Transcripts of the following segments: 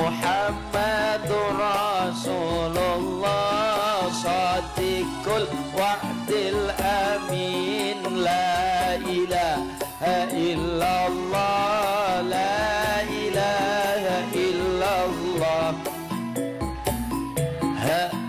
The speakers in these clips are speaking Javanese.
Muhammadur Rasulullah Shadiqul wa'dil amin. La ilaha illallah, la ilaha illallah,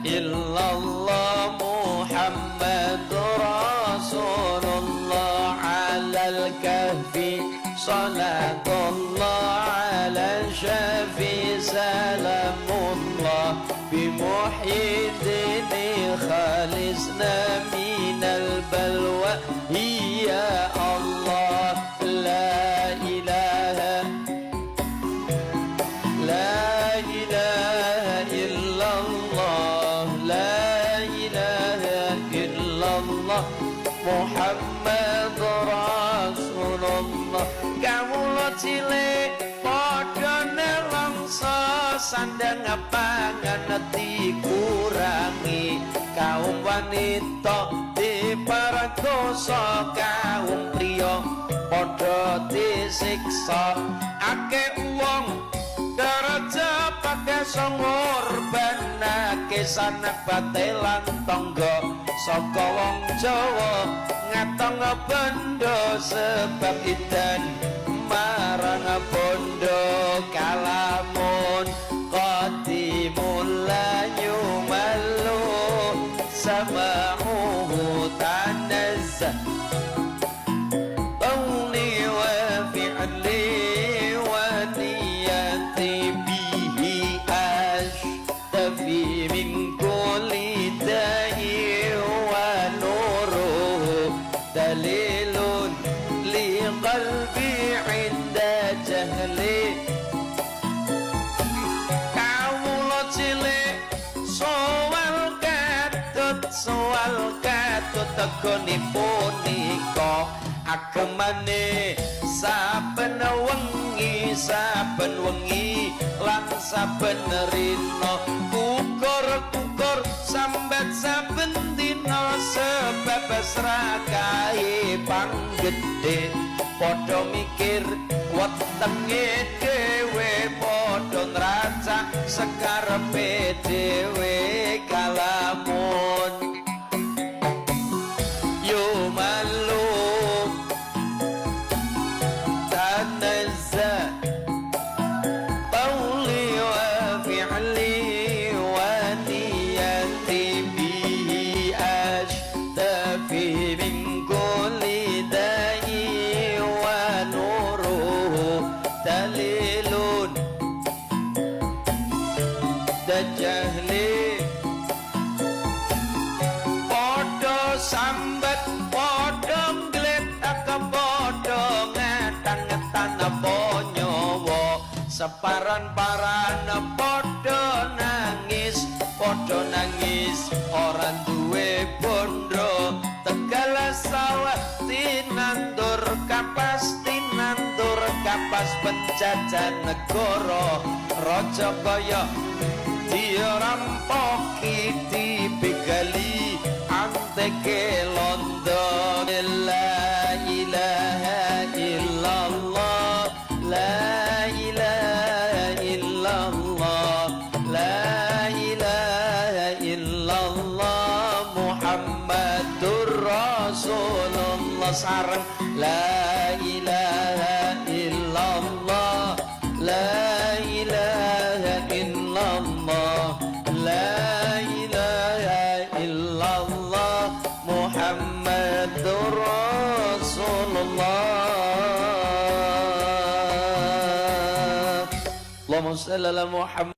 illallah Muhammadur Rasulullah. Alal kahfi salatullah, ala syafi salamullah, bimuhyiddin khalisna minal balwa ya Allah. La ilaha, la ilaha illallah, la ilaha illallah Muhammadur Rasulullah. Kawula cilik padha nelongso, sandang pangan dikurangi, kaum wanita diperkosa, kaum priya padha disiksa. Akeh wong daraja pakai sangorbanake sanak batelan tangga, saka wong Jawa ngatong bondo sebab idan marang bondo. Kalamun qadimul layu malu sama'uhu tanazzah, qawli wa fi'li wa niyati bihi ashtafi min kulli da'i wa nuruhu dalilun li qalbi inda jahli. Kawula cilik soal katut tegonipun nika, agemane saben wengi lan saben rina, kukur sambat saben dina, sebab srakae panggedhe padha mikir wetenge dhewe, padha nracak sekarepe dhewe. Kalamun yumalum tanazzah, qawli wa fi'li wa niyati bihi ashtafi min kulli da'i wa nuruhu dalilun dajahli. Sambat padha ngletak padha ngetang-ngetan nyawa, separan-paran padha nangis ora duwe bondo. Tegal sawah tinandur kapas penjajah negara, raja kaya dirampoki dibegali anteke londo. La ilaha illallah, la ilaha illallah, la ilaha illallah Muhammadur Rasulullah. Sareng la ilaha illallah, la ilaha illallah, la ilaha illallah Muhammadur Rasulullah. Allahumma shalli ala Muhammad.